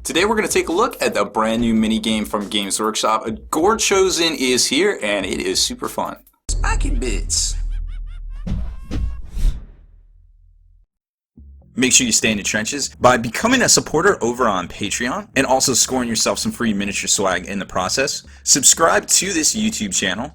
Today we're going to take a look at the brand new mini game from Games Workshop. Gorechosen is here and it is super fun. Spiky bits. Make sure you stay in the trenches by becoming a supporter over on Patreon and also scoring yourself some free miniature swag in the process. Subscribe to this YouTube channel.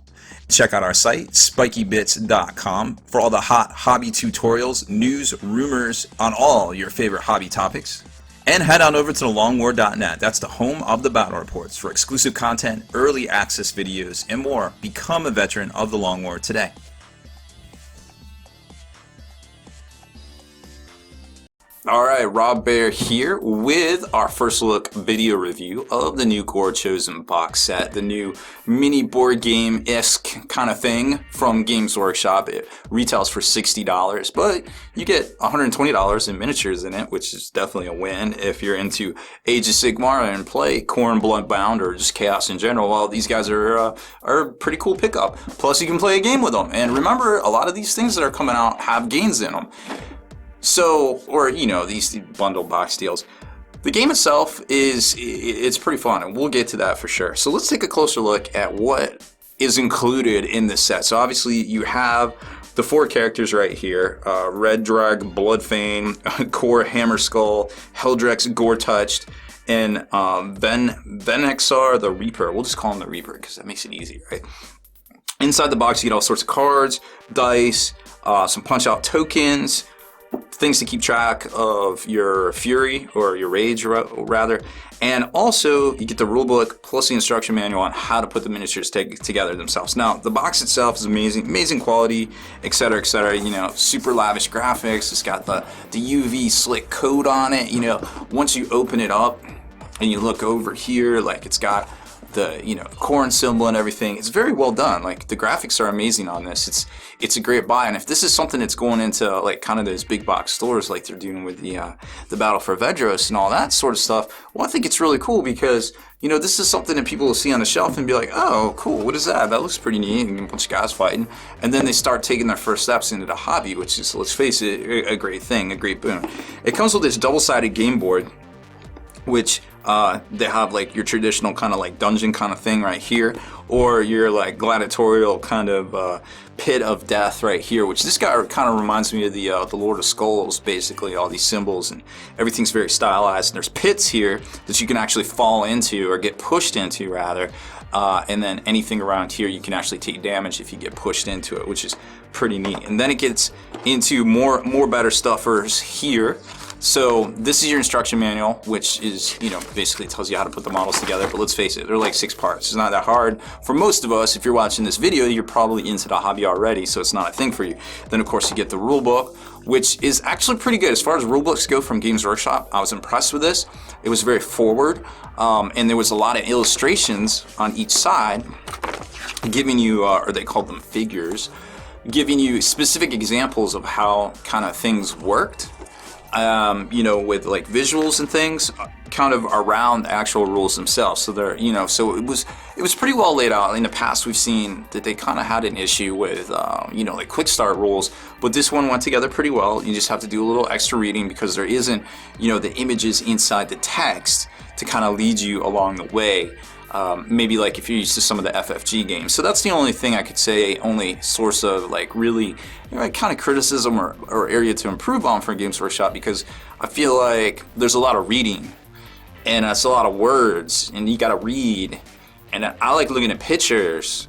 Check out our site, spikybits.com, for all the hot hobby tutorials, news, rumors on all your favorite hobby topics. And head on over to thelongwar.net. That's the home of the battle reports for exclusive content, early access videos, and more. Become a veteran of the Long War today. Alright, Rob Baer here with our first look video review of the new Gorechosen box set, the new mini board game-esque kind of thing from Games Workshop. It retails for $60, but you get $120 in miniatures in it, which is definitely a win if you're into Age of Sigmar and play Core and Bloodbound or just Chaos in general. Well, these guys are a pretty cool pickup. Plus, you can play a game with them. And remember, a lot of these things that are coming out have games in them. So, or, you know, these bundle box deals. The game itself it's pretty fun, and we'll get to that for sure. So let's take a closer look at what is included in this set. So obviously you have the 4 characters right here, Red Drug, Bloodfane, Core, Hammer Skull, Heldrex, Gore Touched, and Venexar, the Reaper. We'll just call him the Reaper because that makes it easy, right? Inside the box you get all sorts of cards, dice, some punch-out tokens, things to keep track of your fury, or your rage rather, and also you get the rulebook plus the instruction manual on how to put the miniatures together themselves. Now the box itself is amazing quality, etc, you know, super lavish graphics. It's got the UV slick coat on it. You know, once you open it up and you look over here, like it's got the, you know, corn symbol and everything. It's very well done. Like the graphics are amazing on this. It's a great buy, and if this is something that's going into like kind of those big box stores like they're doing with the Battle for Vedros and all that sort of stuff, well, I think it's really cool because, you know, this is something that people will see on the shelf and be like, oh cool, what is that? That looks pretty neat, and a bunch of guys fighting, and then they start taking their first steps into the hobby, which is, let's face it, a great thing, a great boon. It comes with this double-sided game board, which they have like your traditional kind of like dungeon kind of thing right here, or your like gladiatorial kind of pit of death right here, which this guy kind of reminds me of the Lord of Skulls. Basically all these symbols and everything's very stylized, and there's pits here that you can actually fall into, or get pushed into rather, and then anything around here you can actually take damage if you get pushed into it, which is pretty neat. And then it gets into more better stuffers here. So this is your instruction manual, which is, you know, basically tells you how to put the models together, but let's face it, they're like 6 parts. It's not that hard. For most of us, if you're watching this video, you're probably into the hobby already, so it's not a thing for you. Then of course you get the rule book, which is actually pretty good. As far as rule books go from Games Workshop, I was impressed with this. It was very forward, and there was a lot of illustrations on each side giving you, or they called them figures, giving you specific examples of how kind of things worked. You know, with like visuals and things kind of around the actual rules themselves. So they're, you know, so it was pretty well laid out. In the past we've seen that they kind of had an issue with you know, like quick start rules, but this one went together pretty well. You just have to do a little extra reading because there isn't, you know, the images inside the text to kind of lead you along the way. Maybe like if you're used to some of the FFG games. So that's the only thing I could say, only source of like really, you know, kind of criticism or area to improve on for Games Workshop, because I feel like there's a lot of reading and it's a lot of words and you gotta read, and I like looking at pictures.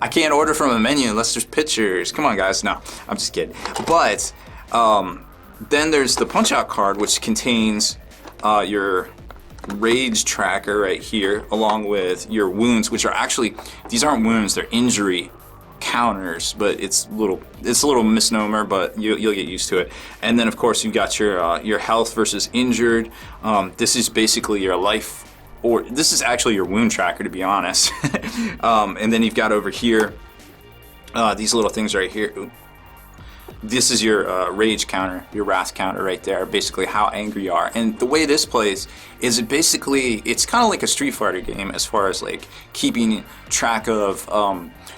I can't order from a menu unless there's pictures. Come on guys, no, I'm just kidding. But then there's the punch out card, which contains your rage tracker right here, along with your wounds, which are actually, these aren't wounds, they're injury counters, but it's a little misnomer, but you'll get used to it. And then of course you've got your health versus injured. This is basically your life, or this is actually your wound tracker, to be honest. And then you've got over here these little things right here. this is your rage counter, your wrath counter right there, basically how angry you are. And the way this plays is it's kind of like a Street Fighter game as far as like keeping track of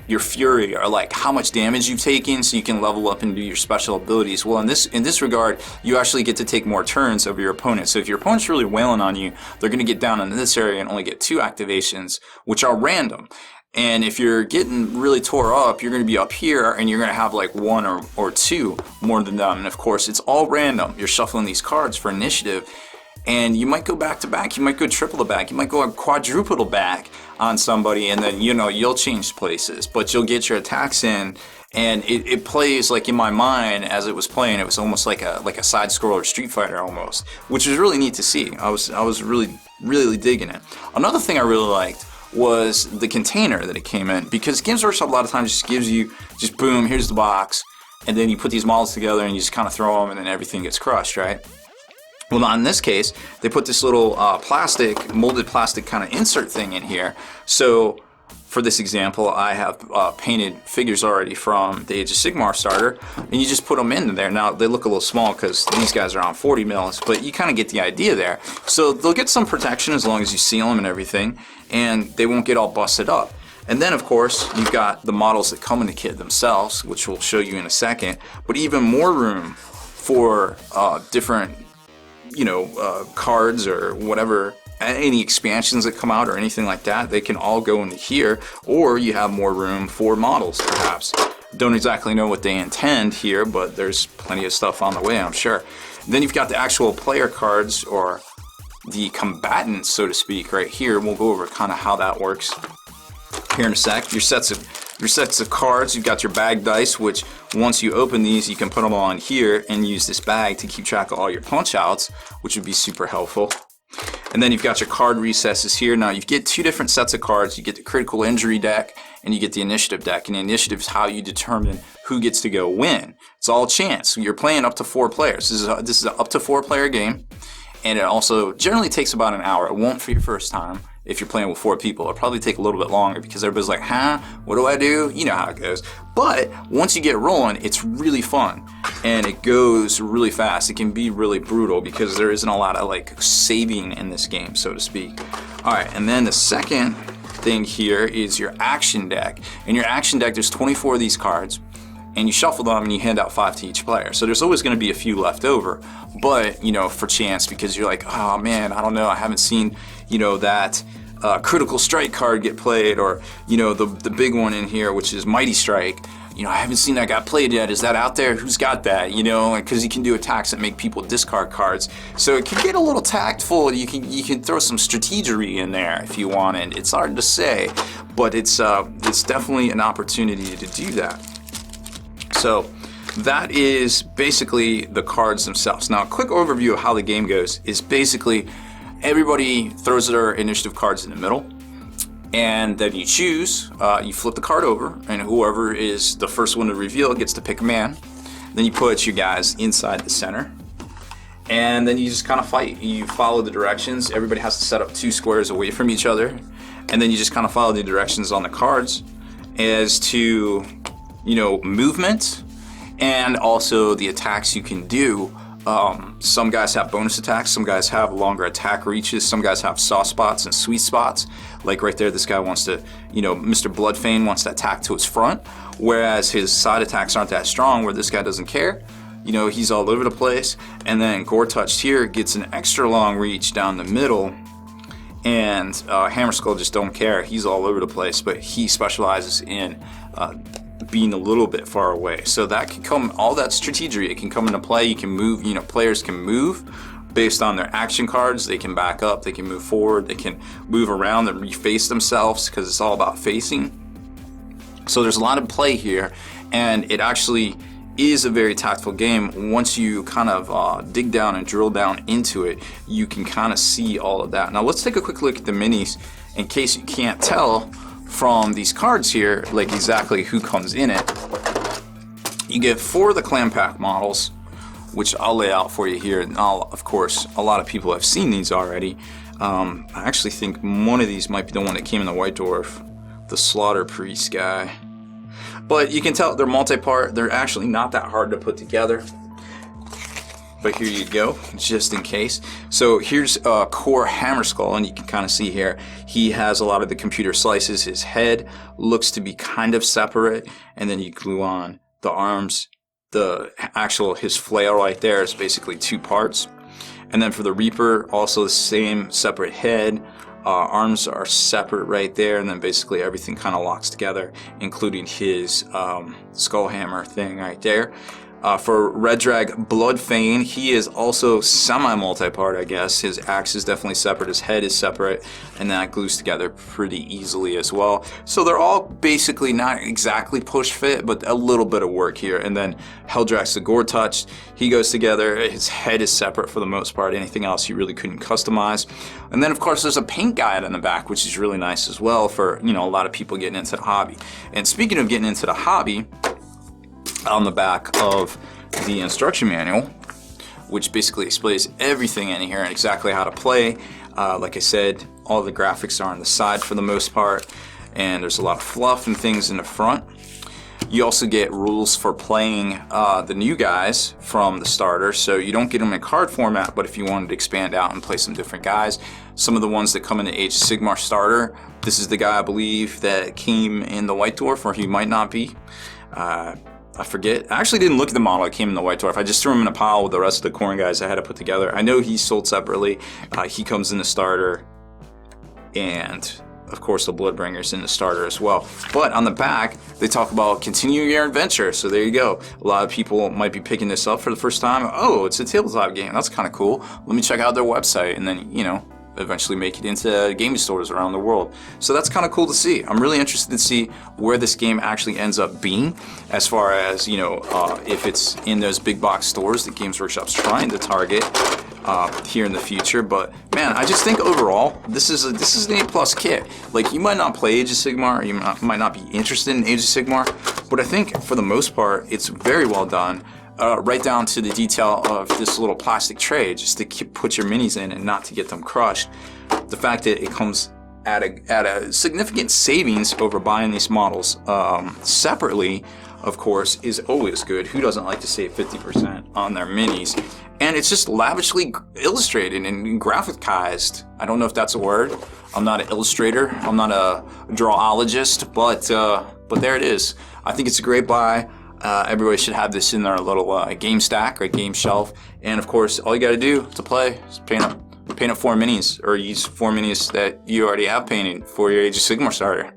your fury, or like how much damage you've taken, so you can level up and do your special abilities. Well, in this regard, you actually get to take more turns over your opponent. So if your opponent's really wailing on you, they're going to get down into this area and only get 2 activations, which are random. And if you're getting really tore up, you're going to be up here, and you're going to have like 1 or 2 more than them. And of course, it's all random. You're shuffling these cards for initiative, and you might go back to back, you might go triple to back, you might go quadruple to back on somebody, and then you'll change places, but you'll get your attacks in. And it plays like, in my mind, as it was playing, it was almost like a side scroller Street Fighter almost, which was really neat to see. I was really digging it. Another thing I really liked was the container that it came in, because Games Workshop a lot of times just gives you boom, here's the box, and then you put these models together and you just kind of throw them, and then everything gets crushed, right? Well, not in this case. They put this little molded plastic kind of insert thing in here. So for this example, I have painted figures already from the Age of Sigmar starter, and you just put them in there. Now, they look a little small because these guys are on 40 mils, but you kind of get the idea there. So they'll get some protection as long as you seal them and everything, and they won't get all busted up. And then, of course, you've got the models that come in the kit themselves, which we'll show you in a second, but even more room for different cards or whatever, any expansions that come out or anything like that, they can all go into here, or you have more room for models, perhaps. Don't exactly know what they intend here, but there's plenty of stuff on the way, I'm sure. Then you've got the actual player cards, or the combatants, so to speak, right here. We'll go over kind of how that works here in a sec. Your sets of cards, you've got your bag dice, which once you open these, you can put them on here and use this bag to keep track of all your punch outs, which would be super helpful. And then you've got your card recesses here. Now you get 2 different sets of cards. You get the critical injury deck and you get the initiative deck. And the initiative is how you determine who gets to go win. It's all chance. You're playing up to 4 players. This is an up to 4 player game, and it also generally takes about an hour. It won't for your first time. If you're playing with 4 people, it'll probably take a little bit longer because everybody's like, huh, what do I do? You know how it goes. But once you get rolling, it's really fun and it goes really fast. It can be really brutal because there isn't a lot of like saving in this game, so to speak. All right, and then the second thing here is your action deck. In your action deck, there's 24 of these cards, and you shuffle them and you hand out 5 to each player. So there's always going to be a few left over, but for chance, because you're like, oh man, I don't know, I haven't seen that critical strike card get played, or the big one in here, which is Mighty Strike. I haven't seen that got played yet. Is that out there? Who's got that? Because you can do attacks that make people discard cards, so it can get a little tactful. You can throw some strategery in there if you wanted. It's hard to say, but it's definitely an opportunity to do that. So that is basically the cards themselves. Now, a quick overview of how the game goes is basically everybody throws their initiative cards in the middle, and then you choose, you flip the card over, and whoever is the first one to reveal gets to pick a man. Then you put your guys inside the center, and then you just kind of fight. You follow the directions. Everybody has to set up 2 squares away from each other, and then you just kind of follow the directions on the cards as to movement, and also the attacks you can do. Some guys have bonus attacks, some guys have longer attack reaches, some guys have soft spots and sweet spots. Like right there, this guy wants to, Mr. Bloodfane wants to attack to his front, whereas his side attacks aren't that strong, where this guy doesn't care. He's all over the place. And then Gore Touched here gets an extra long reach down the middle, and Hammer Skull just don't care. He's all over the place, but he specializes in being a little bit far away. So that can come, all that strategery, it can come into play. You can move, players can move based on their action cards. They can back up, they can move forward, they can move around and reface themselves, because it's all about facing. So there's a lot of play here, and it actually is a very tactful game. Once you kind of dig down and drill down into it, you can kind of see all of that. Now let's take a quick look at the minis, in case you can't tell from these cards here, like exactly who comes in it. You get 4 of the clan pack models, which I'll lay out for you here. And of course, a lot of people have seen these already. I actually think one of these might be the one that came in the White Dwarf, the Slaughter Priest guy. But you can tell they're multi-part. They're actually not that hard to put together. But here you go, just in case. So here's a core hammer skull, and you can kind of see here, he has a lot of the computer slices. His head looks to be kind of separate, and then you glue on the arms. His flail right there is basically 2 parts. And then for the Reaper, also the same separate head. Arms are separate right there, and then basically everything kind of locks together, including his skull hammer thing right there. For Red Drag Bloodfane, he is also semi-multi-part, I guess. His axe is definitely separate, his head is separate, and that glues together pretty easily as well. So they're all basically not exactly push fit, but a little bit of work here. And then Heldrax the Gore Touch, he goes together, his head is separate for the most part, anything else you really couldn't customize. And then of course there's a paint guide on the back, which is really nice as well for, you know, a lot of people getting into the hobby. And speaking of getting into the hobby, on the back of the instruction manual, which basically explains everything in here and exactly how to play. Like I said, all the graphics are on the side for the most part, and there's a lot of fluff and things in the front. You also get rules for playing the new guys from the starter, so you don't get them in card format, but if you wanted to expand out and play some different guys, some of the ones that come in the Age of Sigmar starter, this is the guy I believe that came in the White Dwarf, or he might not be. I forget. I actually didn't look at the model that came in the White Dwarf. I just threw him in a pile with the rest of the corn guys I had to put together. I know he's sold separately. He comes in the starter, and of course the Bloodbringer's in the starter as well. But on the back, they talk about continuing your adventure. So there you go. A lot of people might be picking this up for the first time. Oh, it's a tabletop game. That's kind of cool. Let me check out their website, and then, you know, eventually make it into gaming stores around the world. So that's kind of cool to see. I'm really interested to see where this game actually ends up being, as far as, you know, if it's in those big box stores that Games Workshop's trying to target here in the future. But man, I just think overall this is an A+ kit. Like, you might not play Age of Sigmar, you might not be interested in Age of Sigmar, but I think for the most part it's very well done. Right down to the detail of this little plastic tray, just to put your minis in and not to get them crushed. The fact that it comes at a significant savings over buying these models separately, of course, is always good. Who doesn't like to save 50% on their minis? And it's just lavishly illustrated and graphicized. I don't know if that's a word. I'm not an illustrator. I'm not a drawologist, but there it is. I think it's a great buy. Everybody should have this in their little game stack or game shelf. And of course, all you got to do to play is paint up 4 minis, or use 4 minis that you already have painted for your Age of Sigmar starter.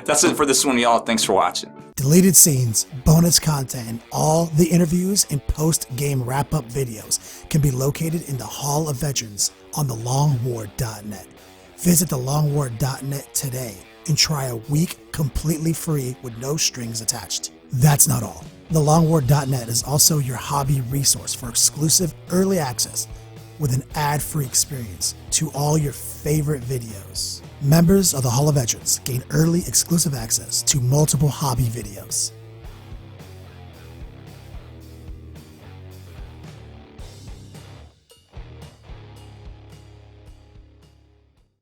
That's it for this one, y'all. Thanks for watching. Deleted scenes, bonus content, and all the interviews and post-game wrap-up videos can be located in the Hall of Veterans on thelongwar.net. Visit thelongwar.net today and try a week completely free with no strings attached. That's not all. TheLongWar.net is also your hobby resource for exclusive early access with an ad-free experience to all your favorite videos. Members of the Hall of Veterans gain early exclusive access to multiple hobby videos.